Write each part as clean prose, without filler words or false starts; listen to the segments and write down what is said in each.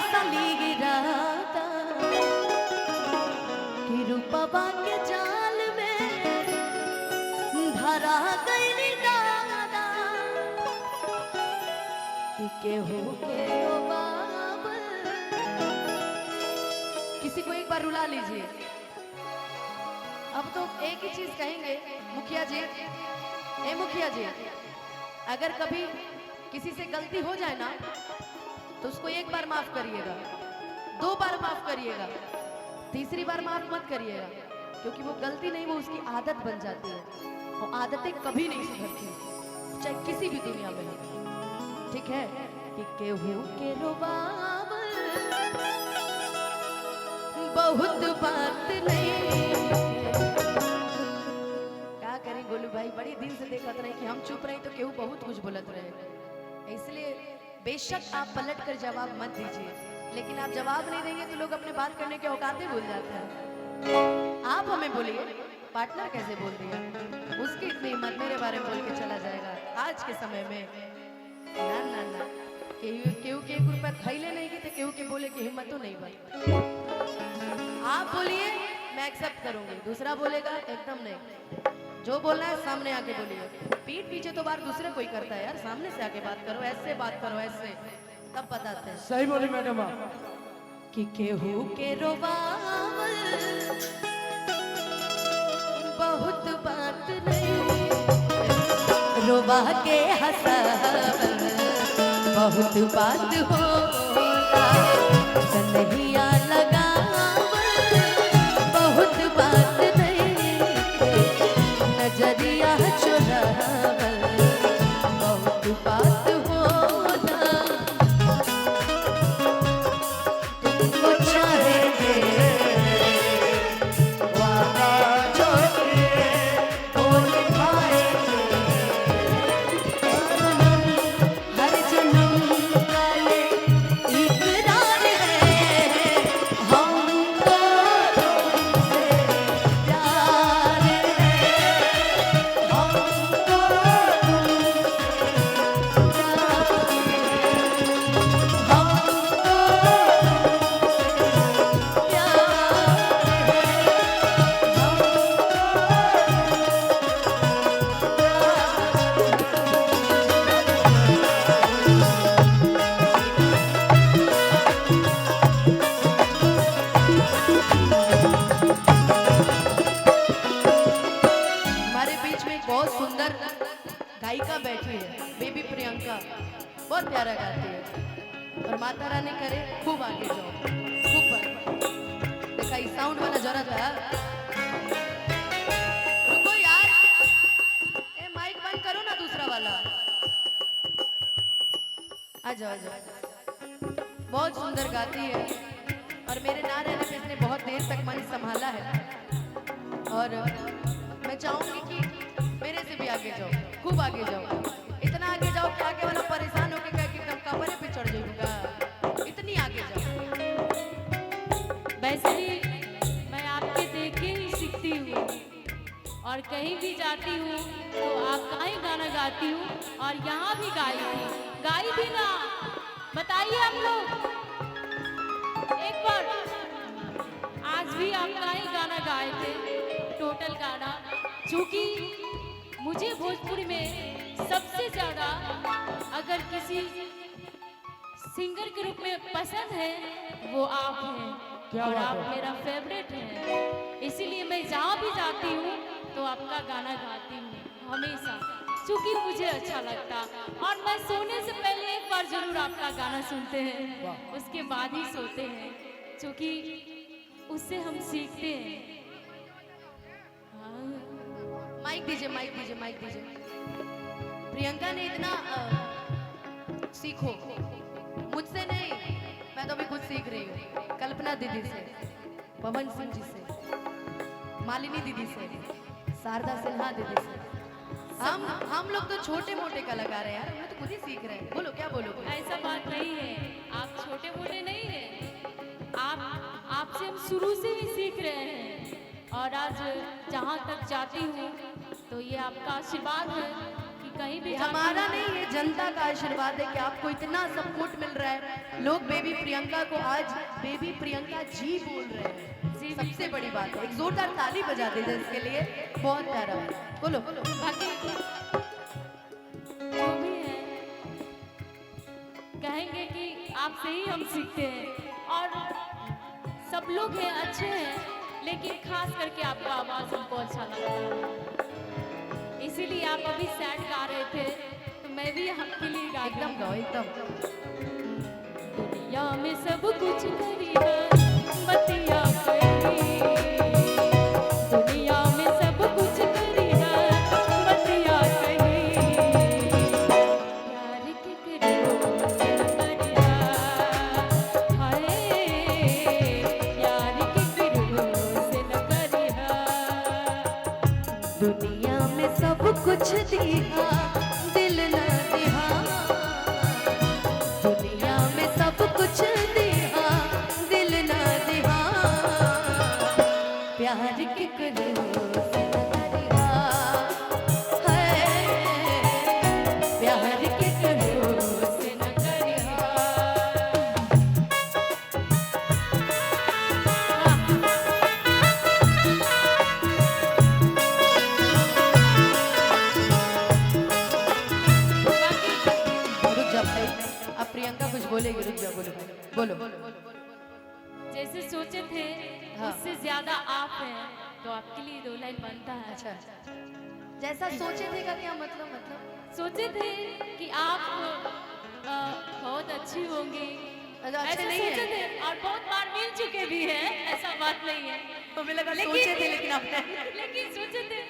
असली राता कि रूपवा के जाल में धरा गई दादा कि केहू के ओ बाबा। किसी को एक बार रुला लीजिए। अब तो एक ही चीज कहेंगे मुखिया जी, ए मुखिया जी, अगर कभी किसी से गलती हो जाए ना तो उसको एक बार माफ करिएगा, 2 बार माफ करिएगा, तीसरी बार माफ मत करिएगा, क्योंकि वो गलती नहीं, वो उसकी आदत बन जाती है। वो आदतें कभी नहीं सुधरती, चाहे किसी भी दुनिया में हो। ठीक है कि केहू के रुबाब बहुत बात नहीं। क्या करें गोलू भाई, बड़ी दिन से देखत रहे कि हम चुप रहे तो केहू बहुत कुछ बोलत रहे। इसलिए बेशक आप पलट कर जवाब मत दीजिए, लेकिन आप जवाब नहीं देंगे तो लोग अपने बात करने के औकातें भूल जाते हैं। आप हमें बोलिए, पार्टनर कैसे बोल दिया, उसकी इतनी हिम्मत मेरे बारे में बोल के चला जाएगा आज के समय में। ना ना ना, केहू के 1 रुपया खैले नहीं की तो केहू के बोले की हिम्मत तो नहीं बन। आप बोलिए मैं एक्सेप्ट करूंगी, दूसरा बोलेगा एकदम नहीं। जो बोलना है सामने आके बोलिए, पीठ पीछे तो बात दूसरे कोई करता है यार, सामने से आके बात करो, ऐसे बात करो, ऐसे तब बताते हैं। सही बोली मैडम कि केहू के रोबावल बहुत बात नहीं, रोबा के हंसावल बहुत बात होला, कन्हैया लगावल बहुत बात नहीं, नजरिया चुरावल बहुत बात होला। तुमको चाहेंगे वादा जो किए वो निभाएंगे, हर जन्म का ये इकरार है, हमको तुमसे प्यार है, हमको हमारे बीच में एक बहुत सुंदर गायिका बैठी है, बेबी प्रियंका, बहुत प्यारा गाती है और माता रानी करे खूब आगे जाओ, खूब बढ़ो। देखा इस साउंड वाला जरा था, रुको यार, ए माइक बंद करो ना दूसरा वाला, आ जाओ आ जाओ। बहुत सुंदर गाती है और मेरे ना रहने पे इसने बहुत देर तक मन संभाला है और मैं चाहूंगी कि मेरे से भी आगे जाओ, खूब आगे जाओ, इतना आगे जाओ कि आगे वाला परेशान होकर कहे कि एकदम कमरे पे चढ़ जाऊंगा, इतनी आगे जाओ। वैसे भी मैं आपके देख के ही सीखती हूँ और कहीं भी जाती हूँ तो आपका ही गाना गाती हूँ और यहाँ भी गाई थी ना, बताइए आप लोग एक बार। आज भी आपका ही गाना गाए थे, टोटल गाना, क्योंकि मुझे भोजपुरी में सबसे ज्यादा अगर किसी सिंगर के रूप में पसंद है वो आप हैं और आप मेरा फेवरेट हैं, इसीलिए मैं जहाँ भी जाती हूँ तो आपका गाना गाती हूँ हमेशा, क्योंकि मुझे अच्छा लगता। और मैं सोने से पहले एक बार जरूर आपका गाना सुनते हैं, उसके बाद ही सोते हैं, क्योंकि उससे हम सीखते हैं। माइक दीजिए, माइक दीजिए, माइक दीजिए। प्रियंका ने इतना सीखो, मुझसे नहीं, मैं तो अभी खुद सीख रही हूँ। कल्पना दीदी से, पवन सिंह जी से, मालिनी दीदी से, शारदा सिन्हा दीदी से। हम लोग तो छोटे मोटे कलाकार हैं यार, हम तो खुद ही सीख रहे हैं। बोलो क्या बोलोगे? ऐसा बात नहीं है, आप छोटे मोटे नहीं हैं, आपसे हम शुरू से ही सीख रहे हैं और आज जहाँ तक जाती हूँ तो ये आपका आशीर्वाद है कि कहीं भी ये जाती हमारा हूँ। नहीं, ये जनता का आशीर्वाद है कि आपको इतना सपोर्ट मिल रहा है। लोग बेबी प्रियंका को आज बेबी प्रियंका जी बोल रहे हैं, जी, सबसे बड़ी बात है। एक जोरदार ताली बजा दीजिए इसके लिए, बहुत प्यारा। बोलो बाकी जो भी है कहेंगे कि आपसे ही हम सीखते हैं। और सब लोग हैं अच्छे हैं, लेकिन खास करके आपका आवाज़ हमको अच्छा लगता है, इसीलिए आप अभी सैड गा रहे थे तो मैं भी आपके लिए गा रही एकदम हूँ। गाओ एकदम। दुनिया में सब कुछ करी है बतिया करी, दुनिया में सब कुछ करी है बतिया करी, प्यार के करियो से न करिया, हाय प्यार के करियो से न करिया। दुनिया में सब कुछ दिया, दिल न दिया। दुनिया में सब कुछ दिया, दिल न दिया। प्यार के करियो से न करिया, है प्यार के करियो से न करिया। रुक जा भाई, अब प्रियंका कुछ बोलेगी, रुक जा, बोलो बोलो। जैसे सोचे थे हाँ। उससे ज्यादा आप हैं, तो आपके लिए 2 लाइन बनता है। अच्छा, जैसा सोचे थे का क्या मतलब? सोचे थे कि आप बहुत अच्छी होंगी, अच्छा, अच्छे ऐसा नहीं सोचे है? थे और बहुत बार मिल चुके भी हैं, ऐसा बात नहीं है। तो मुझे लगा सोचे थे लेकिन आपने लेकिन सोचे थे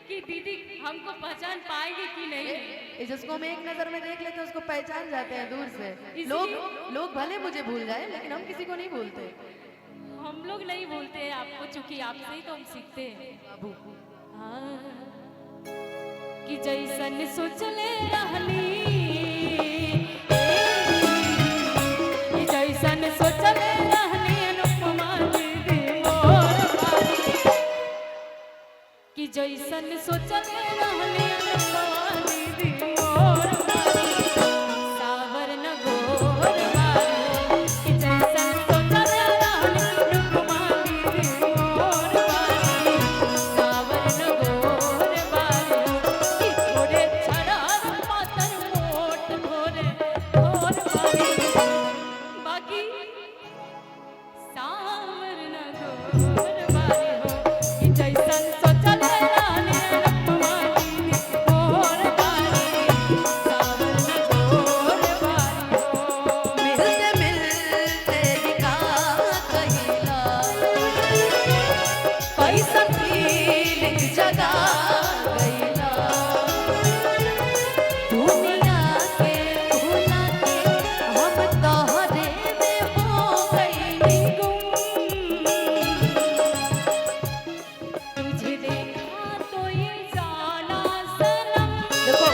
कि दीदी हमको पहचान पाएंगे कि नहीं। जिसको हम एक नजर में देख लेते हैं उसको पहचान जाते हैं दूर से। इसीलिए- लोग भले मुझे भूल जाए लेकिन हम किसी को नहीं भूलते। हम लोग नहीं भूलते हैं आपको, चूंकि आपसे ही तो हम सीखते हैं। बाबू हाँ, कि जैसन सोचले रहनी, कि जैसन सोचले रहनी अनुपमा दीदी मोर बारी, कि जैसन सोचले रहनी अनुपमा दीदी मोर बारी, सावर न गोर बारी, कि जैसन सोचले रहनी अनुपमा दीदी मोर बारी, सावर न गोर बारी, कि थोड़े छड़ार पातर मोट घोरे घोर बारी, बाकी सावर न गोर बारी हो, कि जैसन सोचले रहनी अनुपमा दीदी मोर बारी, सावर न गोर बारी हो। मिलते मिलते ही का कहिला, पैसा फीलिंग जगा गईला। दुनिया के भुला के हम तोहरे में हो गईली गुम। तुझे देखा तो ये जाना सनम। देखो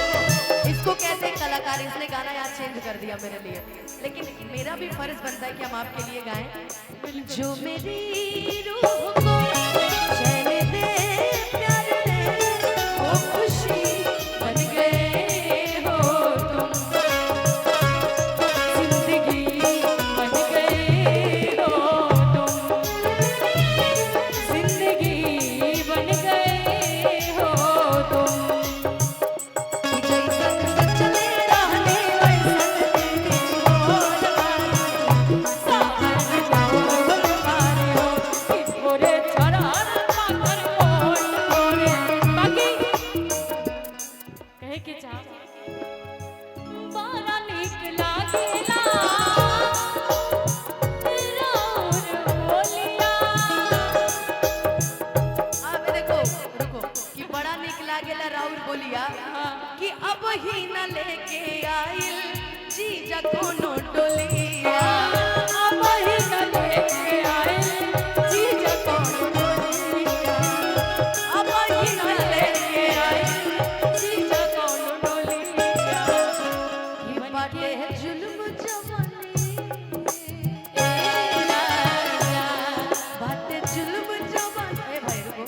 इसको कैसे एक कलाकार, इसने गाना यार चेंज कर दिया मेरे लिए, लेकिन मेरा भी फर्ज बनता है कि हम आपके लिए गाएं। जो मेरी रूह को चैन दे, प्यार दे, वो खुशी बन गए हो तुम। जिंदगी बन गए हो तुम, जिंदगी बन गए हो तुम, जैसन सचले रहने वैसन तेरी मोर बारी। सावन गोर बारी हो, कि थोड़े छड़ार पातर मोट घोरे। बाकी कहे के चाह बड़ा नीक लागेला राउर बोलिया, अब देखो रुको कि बड़ा निक लागेला राउर बोलिया, कि अब ही न लेके आइल जीजा कोनो डोलिया। अब ही न लेके आए चीज कौन डोलिया, अब ही न लेके आइल चीज कौन डोलिया। कि बाटे जुल्म जवानी, ए राजा, बाटे जुल्म जवानी। ए भाई रुको,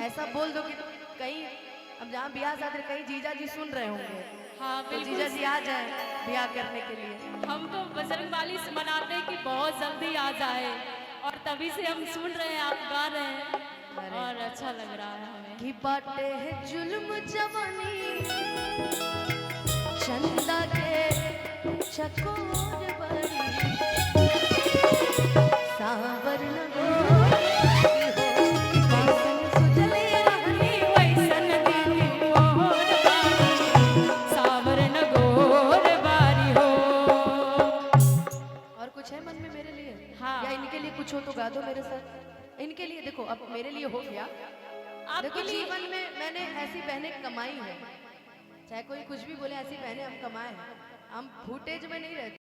ऐसा बोल दो कि कहीं अब जहाँ ब्याह शादी कहीं जीजा जी सुन रहे होंगे हाँ तो बिल्कुल। जीजा जी आ जाए ब्याह करने के लिए। हम तो बजरंग वाली से मनाते हैं कि बहुत जल्दी आ जाए, और तभी से हम सुन रहे हैं, आप गा रहे हैं और अच्छा लग रहा है हमें। कि बाटे है जुल्म जवानी चंदा के चकोर बड़ी सावर और कुछ है मन में मेरे लिए? हाँ। या इनके लिए कुछ हो तो गा दो मेरे साथ। इनके लिए देखो, अब मेरे लिए हो गया। आपके देखो लिए जीवन में मैंने ऐसी बहनें कमाई है, चाहे कोई कुछ भी बोले, ऐसी बहनें हम कमाए हैं। हम फुटेज में नहीं रहते।